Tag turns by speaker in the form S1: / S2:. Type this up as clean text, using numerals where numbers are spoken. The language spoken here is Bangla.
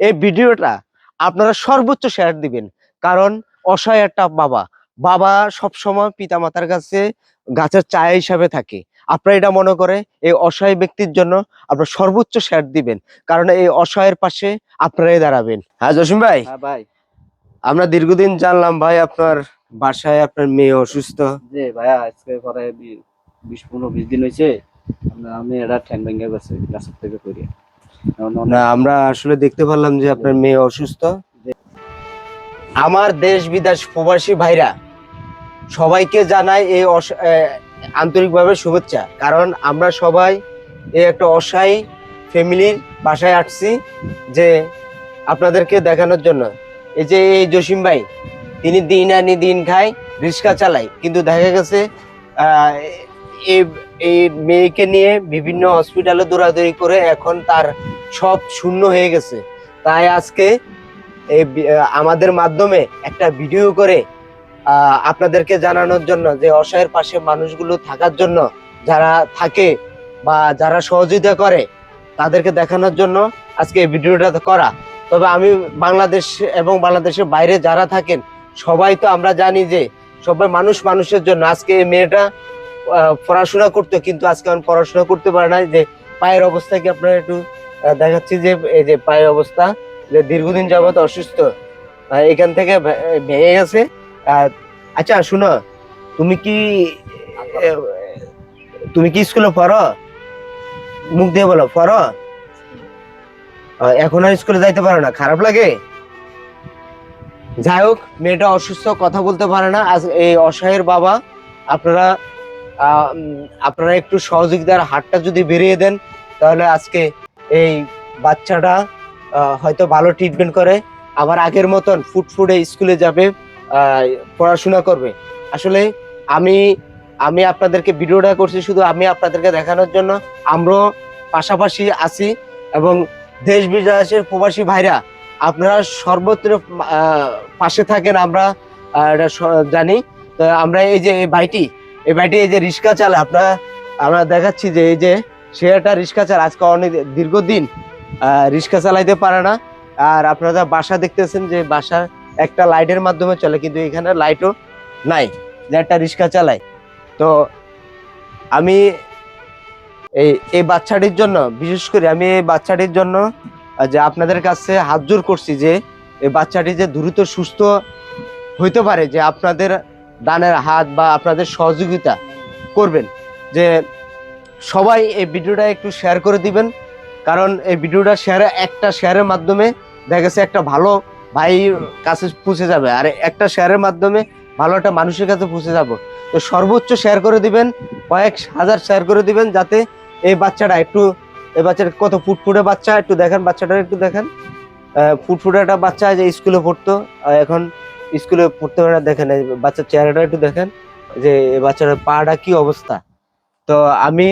S1: এই ভিডিওটা আপনারা সর্বোচ্চ শেয়ার দিবেন, কারণ অসহায় একটা বাবা বাবা সবসময় পিতামাতার কাছে গাছের ছায়া হিসাবে থাকে। আপনারা এটা মনে করে এই অসহায় ব্যক্তির জন্য আপনারা সর্বোচ্চ শেয়ার দিবেন, কারণ এই অসহায়ের পাশে আপনারাই দাঁড়াবেন। হ্যাঁ জসিম ভাই,
S2: হ্যাঁ ভাই।
S1: আমরা দীর্ঘদিন জানলাম ভাই আপনার বাসায় আপনার মেয়ে অসুস্থ।
S2: জি ভাইয়া, আজকে প্রায় 20-15-20 দিন হয়েছে। আমি এটা ঠ্যাং ভেঙে গেছে গাছের থেকে পড়ে।
S1: না, আমরা আসলে দেখতে পারলাম যে আপনার মেয়ে অসুস্থ। আমার দেশ বিদেশ প্রবাসী ভাইরা সবাইকে জানাই এই আন্তরিকভাবে শুভেচ্ছা, কারণ আমরা সবাই এই একটা অসহায় ফ্যামিলির বাসায় আসছি যে আপনাদেরকে দেখানোর জন্য। এই যে এই জসিম ভাই, তিনি দিন আনি দিন খায়, রিক্সা চালায়, কিন্তু দেখা গেছে এই এই মেয়েকে নিয়ে বিভিন্ন হসপিটালে দৌড়াদৌড়ি করে এখন তার সব শূন্য হয়ে গেছে। তাই আজকে আমাদের মাধ্যমে একটা ভিডিও করে আপনাদেরকে জানানোর জন্য যে অসহায়ের পাশে মানুষগুলো থাকার জন্য, যারা থাকে বা যারা সহযোগিতা করে তাদেরকে দেখানোর জন্য আজকে এই ভিডিওটা করা। তবে আমি বাংলাদেশ এবং বাংলাদেশের বাইরে যারা থাকেন সবাই তো আমরা জানি যে সবাই মানুষ মানুষের জন্য। আজকে এই মেয়েটা পড়াশোনা করতো, কিন্তু আজকে আমি পড়াশোনা করতে পারে না। যে পায়ের অবস্থা কি আপনারা একটু দেখাচ্ছি, যে এই যে পায়ের অবস্থা, যে দীর্ঘদিন যাবত অসুস্থ, এখান থেকে ভেঙে গেছে। আচ্ছা শুনো, তুমি কি তুমি কি স্কুলে পড়ো? মুখ দিয়ে বলো পড়ো। এখন আর স্কুলে যাইতে পারো না, খারাপ লাগে? যাই হোক, মেয়েটা অসুস্থ, কথা বলতে পারে না। আজ এই অসহায়ের বাবা, আপনারা আপনারা একটু সহযোগিতার হাতটা যদি বেরিয়ে দেন, তাহলে আজকে এই বাচ্চাটা হয়তো ভালো ট্রিটমেন্ট করে আবার আগের মতন ফুটফুটে স্কুলে যাবে, পড়াশোনা করবে। আসলে আমি আমি আপনাদেরকে ভিডিওটা করছি শুধু আমি আপনাদেরকে দেখানোর জন্য। আমরাও পাশাপাশি আছি, এবং দেশ বিদেশের প্রবাসী ভাইরা আপনারা সর্বত্র পাশে থাকেন, আমরা এটা জানি। তো আমরা এই যে এই ভাইটি এই যে রিক্সা চালায়, আমরা দেখাচ্ছি যে এই যে সে একটা রিক্সা চালায়, আজকে অনেক দীর্ঘদিন রিক্সা চালাইতে পারে না। আর আপনারা বাসা দেখতেছেন যে বাসা একটা লাইটের মাধ্যমে চলে, কিন্তু এখানে লাইটও নাই, যে একটা রিক্সা চালায়। তো আমি এই বাচ্চাটির জন্য, বিশেষ করে আমি এই বাচ্চাটির জন্য যে আপনাদের কাছে হাত জোর করছি যে এই বাচ্চাটি যে দ্রুত সুস্থ হইতে পারে, যে আপনাদের দানের হাত বা আপনাদের সহযোগিতা করবেন। যে সবাই এই ভিডিওটা একটু শেয়ার করে দিবেন, কারণ এই ভিডিওটা একটা শেয়ারের মাধ্যমে দেখা গেছে একটা ভালো ভাইয়ের কাছে পৌঁছে যাবে, আর একটা শেয়ারের মাধ্যমে ভালো একটা মানুষের কাছে পৌঁছে যাব। তো সর্বোচ্চ শেয়ার করে দিবেন, কয়েক হাজার শেয়ার করে দিবেন, যাতে এই বাচ্চাটা এই বাচ্চাটা কত ফুটফুটে বাচ্চা, একটু দেখেন বাচ্চাটা, একটু দেখেন ফুটফুটে একটা বাচ্চা, যে স্কুলে পড়তো, এখন স্কুলে পড়তে পারে না। দেখেন এই বাচ্চার চেহারাটা একটু দেখেন, যে এই বাচ্চার পাটা কি অবস্থা। তো আমি